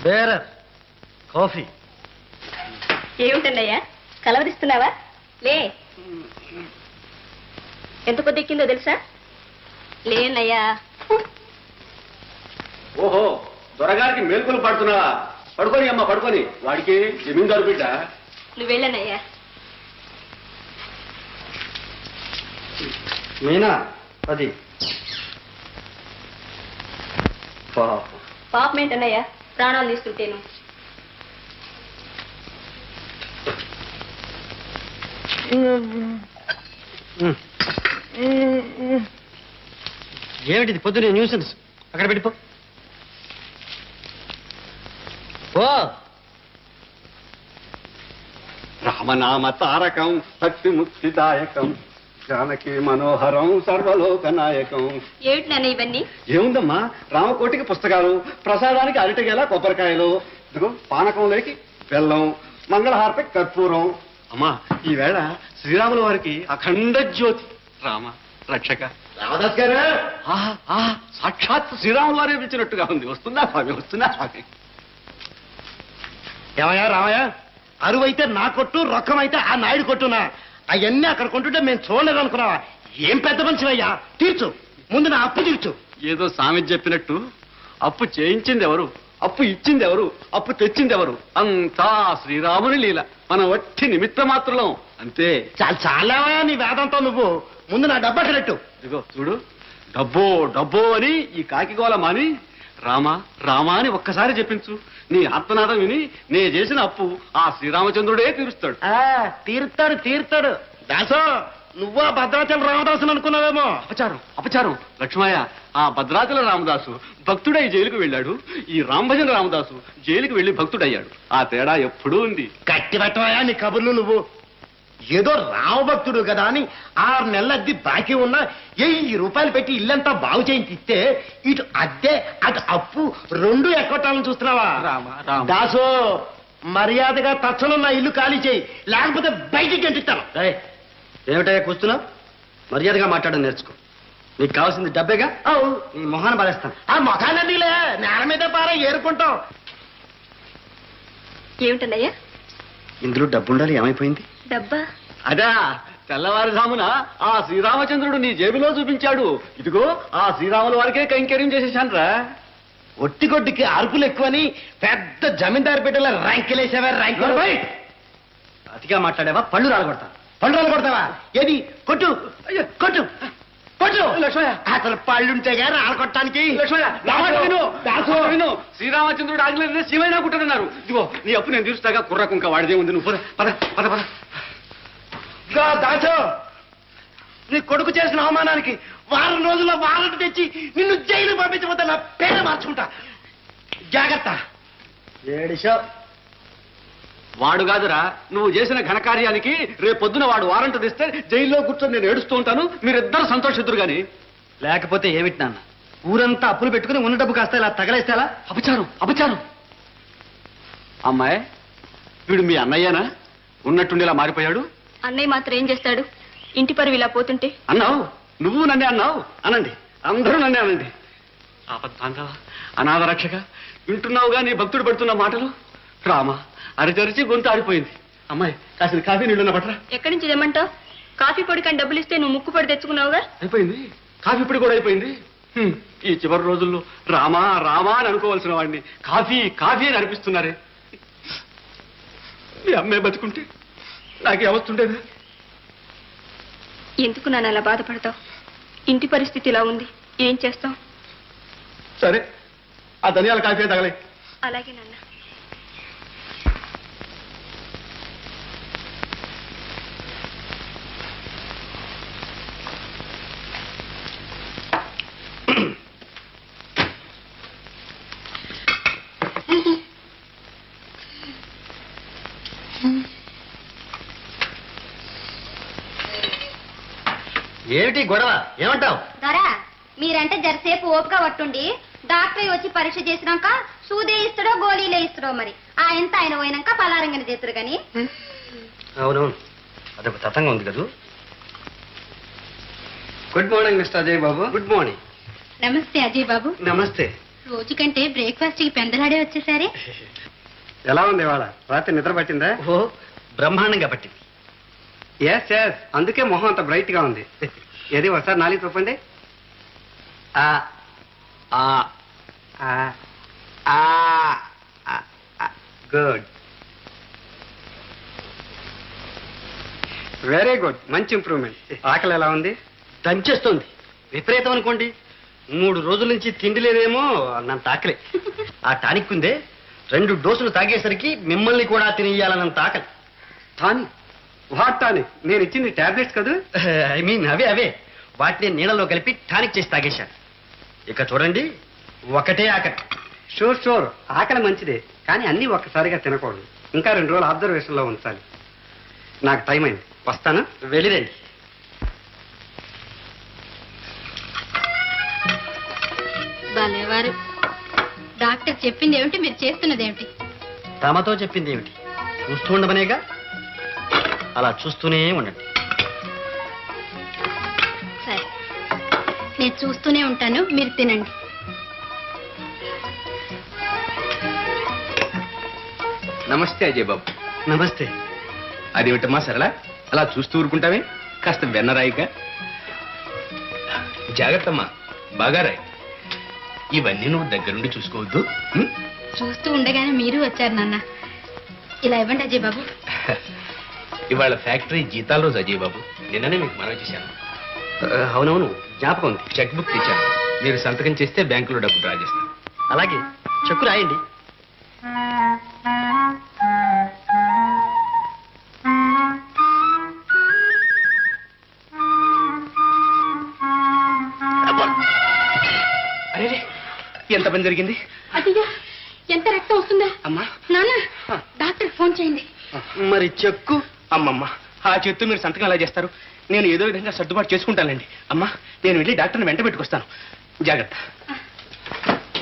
Bearer coffee. ఏమిటన్నయ్యా కలవరిస్తున్నావా? లే. ఎంత పొద్దెక్కిందో తెలుసా? లేనయ్యా. ఓహో, దొరగారికి మేల్కొలు పడుతున్నావా? పడుకొని అమ్మ పడుకొని. వాడికి జమీందారు బిడ్డ. నువ్వు వెళ్ళనయ్యా. మీనా అది పాపం ఏంటన్నయ్యా ప్రాణాలు తీసుకుంటేను. ఏమిటిది పొద్దునే న్యూసెన్స్? అక్కడ పెట్టిపో. ఓ రామనామ తారకం భక్తి ముక్తిదాయకం జానకి మనోహరం సర్వలోక నాయకం. ఏమిటి నాన్న ఇవన్నీ? ఏముందమ్మా, రామకోటికి పుస్తకాలు, ప్రసాదానికి అరటిగేల కొబ్బరికాయలు, ఇదిగో పానకంలోకి బెల్లం, మంగళహారతికి కర్పూరం. అమ్మా, ఈవేళ శ్రీరాముల వారికి అఖండ జ్యోతి. రామ రక్షక. రామదాస్ గారు, సాక్షాత్ శ్రీరాముల వారే పిలిచినట్టుగా ఉంది. వస్తున్నా స్వామి, వస్తున్నా స్వామి. ఏమయ్యా రామయ్య, అరువైతే నా కొట్టు, రొక్కమైతే ఆ నాయుడు కొట్టునా? అవన్నీ అక్కడ కొంటుంటే మేము చూడలేదు అనుకున్నావా? ఏం పెద్ద మనిషివయ్యా, తీర్చు. ముందు నా అప్పు తీర్చు. ఏదో సామెత చెప్పినట్టు అప్పు చేయించింది ఎవరు, అప్పు ఇచ్చింది ఎవరు, అప్పు తెచ్చింది ఎవరు? అంతా శ్రీరాముని లీల. మనం వట్టి నిమిత్త మాత్రం అంతే. చాలావయ్యా నీ వేదంతో నువ్వు. ముందు నా డబ్బు అక్కడట్టు. ఇదిగో చూడు, డబ్బో డబ్బో అని ఈ కాకిగోళ మాని రామా రామా అని ఒక్కసారి చెప్పించు. నీ ఆత్మనాదం విని నే చేసిన అప్పు ఆ శ్రీరామచంద్రుడే తీరుస్తాడు. తీరుతాడు తీరుతాడు. దాసో, నువ్వా భద్రాచలం రామదాసుని అనుకున్నావేమో. అపచారం అపచారం. లక్ష్మయ్య, ఆ భద్రాచల రామదాసు భక్తుడై జైలుకు వెళ్ళాడు. ఈ రాంభజన రామదాసు జైలుకు వెళ్లి భక్తుడయ్యాడు. ఆ తేడా ఎప్పుడూ ఉంది. కట్టి పెట్టవయా నీ కబుర్లు నువ్వు. ఏదో రామభక్తుడు కదా అని 6 నెలల అద్దె బాకీ ఉన్నా 1000 రూపాయలు పెట్టి ఇల్లంతా బాగు చేయించి ఇస్తే ఇటు అద్దె అటు అప్పు 2 ఎక్కొట్టాలని చూస్తున్నావా? దాసో, మర్యాదగా తక్షణం నా ఇల్లు ఖాళీ చేయి, లేకపోతే బయటికి గంటిస్తాను. ఏమిటయ్యా కూర్చున్నావు? మర్యాదగా మాట్లాడడం నేర్చుకో. నీకు కావాల్సింది డబ్బేగా, నీ మొహాన్ని పారేస్తాను. ఆ మొఖాలన్నీలే నేల మీద పారా ఏరుకుంటాం. ఏమిటన్నయ్యా? ఇందులో డబ్బుండాలి. ఏమైపోయింది? డబ్బా? అదా, తెల్లవారుజామున ఆ శ్రీరామచంద్రుడు నీ జేబులో చూపించాడు. ఇదిగో ఆ శ్రీరాముల వారికే కైంకర్యం చేసేసాను రా. ఒట్టిగొడ్డికి అరుపులు ఎక్కువని పెద్ద జమీందారు పెట్టేలా ర్యాంకులేసావా? ర్యాంకులు అతిగా మాట్లాడావా? పళ్ళు రాలగొడతా. పళ్ళు రాలగొడతావా? ఏది? కొట్టు కొట్టు కొట్టు. లక్ష్మయ్య, అసలు పళ్ళుంటేగా రాలగొట్టడానికి. విను, శ్రీరామచంద్రుడు ఆగిలేదు, శివైనా కుట్టనన్నారు. ఇదిగో నీ అప్పు నేను తీరుస్తాగా. కుర్ర కుంక వాడిదే ఉంది. నువ్వు పద పద పద. దాచో, నీ కొడుకు చేసిన అవమానానికి 1 వారం రోజుల్లో వారంట్ తెచ్చి నిన్ను జైలు పంపించబోతే నా పేరు మార్చుకుంటా. జాగ్రత్త. ఏడిషో. వాడు కాదురా, నువ్వు చేసిన ఘనకార్యానికి రేపొద్దున వాడు వారంట్ తెస్తే జైల్లో కూర్చొని నేను ఏడుస్తూ ఉంటాను. మీరిద్దరు సంతోషిద్దురు గాని. లేకపోతే ఏమిటి నాన్న, ఊరంతా అప్పులు పెట్టుకుని ఉన్న డబ్బు కాస్త ఇలా తగలేస్తేలా? అపచారం అపచారం. అమ్మాయి, వీడు మీ అన్నయ్యనా? ఉన్నట్టుండి ఇలా మారిపోయాడు. అన్నయ్య మాత్రం ఏం చేస్తాడు? ఇంటి పరువు ఇలా పోతుంటే. అన్నావు, నువ్వు నన్నే అన్నావు. అనండి, అందరూ నన్నే అనండి. ఆపద్బాంధవ, అనాథ రక్షక, వింటున్నావుగా నీ భక్తుడు పడుతున్న మాటలు. రామ, అరిచరిచి గొంతు ఆడిపోయింది. అమ్మాయి, కాసిన కాఫీ నీళ్ళున్న పట్రా. ఎక్కడి నుంచి తెమ్మంటావు? కాఫీ పొడి కానీ డబ్బులు ఇస్తే నువ్వు ముక్కు పొడి తెచ్చుకున్నావుగా. అయిపోయింది, కాఫీ పొడి కూడా అయిపోయింది. ఈ చివరి రోజుల్లో రామా రామా అని అనుకోవాల్సిన వాడిని కాఫీ కాఫీ అని అనిపిస్తున్నారే. మీ అమ్మాయి బతుకుంటే నాకే అవస్తుండేదా? ఎందుకు నన్ను అలా బాధపడతావు? ఇంటి పరిస్థితి ఇలా ఉంది, ఏం చేస్తావు? సరే, ఆ ధనియాల కాఫీ తగలే. అలాగే నాన్న. ఏమిటి గొడవ? ఏమంటావు? దొరా, మీరంటే జరసేపు ఓపిక పట్టుండి డాక్టర్ వచ్చి పరీక్ష చేసినాక సూదే ఇస్తాడో గోళీలే ఇస్తాడో మరి. ఎంత ఆయన పోయినాక పలారంగని చేస్తారు గాని. అవునవును, అదొక తతంగా ఉంది కదా. Good morning mister Ajay Babu. Good morning. నమస్తే అజయ్ బాబు. నమస్తే. రోజుకంటే బ్రేక్ఫాస్ట్ కి పెందలాడే వచ్చేసారే. ఎలా ఉంది ఇవాళ? రాత్రి నిద్ర పట్టిందా? ఓ బ్రహ్మాండంగా పట్టింది. ఎస్ అందుకే మొహం అంత బ్రైట్ గా ఉంది. ఏది ఒకసారి నాలుగు చెప్పండి. గుడ్, వెరీ గుడ్, మంచి ఇంప్రూవ్మెంట్. ఆకలి ఎలా ఉంది? దంచేస్తోంది. విపరీతం అనుకోండి. 3 రోజుల నుంచి తిండి లేదేమో అన్నంత ఆకలి. ఆ టానిక్ ఉందే 2 డోసులు తాగేసరికి మిమ్మల్ని కూడా తినేయాలన్నంత ఆకలి. టానిక్? What tonic? నేను ఇచ్చింది టాబ్లెట్స్ కదా. ఐ మీన్ అవే వాటిని నీళ్ళలో కలిపి టానిక్ చేసి తాగేశాను. ఇక చూడండి, ఒకటే ఆకలి. షూర్ ఆకలి మంచిదే, కానీ అన్నీ ఒక్కసారిగా తినకూడదు. ఇంకా 2 రోజులు అబ్జర్వేషన్ లో ఉంచాలి. నాకు టైం అయింది, వస్తాను. వెళ్ళిరండి. భలేవారు. డాక్టర్ చెప్పింది ఏమిటి, మీరు చేస్తున్నది ఏమిటి? తమతో చెప్పింది ఏమిటి? చూస్తూ ఉండమనేగా. అలా చూస్తూనే ఉండండి. సరే, నేను చూస్తూనే ఉంటాను, మీరు తినండి. నమస్తే అజయ్ బాబు. నమస్తే. అదేమిటమ్మా సరళ, అలా చూస్తూ ఊరుకుంటావే? కాస్త వెన్నరాయిక. జాగ్రత్తమ్మా, బాగా రాయి. ఇవన్నీ నువ్వు దగ్గరుండి చూసుకోవద్దు. చూస్తూ ఉండగానే మీరు వచ్చారు నాన్న. ఇలా ఇవ్వండి అజయ్ బాబు. ఇవాళ ఫ్యాక్టరీ జీతాల రోజు అజయ్ బాబు. నిన్ననే మీకు మనవి చేశాను. అవునవును, జ్ఞాపకం ఉంది. చెక్ బుక్ తెచ్చాను. మీరు సంతకం చేస్తే బ్యాంకులో డబ్బు డ్రా చేస్తాను. అలాగే, చెక్కు రాయండి. అరే, ఎంత పని జరిగింది? అయ్యో, ఎంత రక్తం వస్తుందా? అమ్మా, నాన్న, డాక్టర్ ఫోన్ చేయండి. మరి చెక్కు? అమ్మమ్మ, ఆ చేత్తో మీరు సంతకం ఎలా చేస్తారు? నేను ఏదో విధంగా సర్దుబాటు చేసుకుంటానండి. అమ్మా, నేను వెళ్ళి డాక్టర్ని వెంట పెట్టుకొస్తాను. జాగ్రత్త.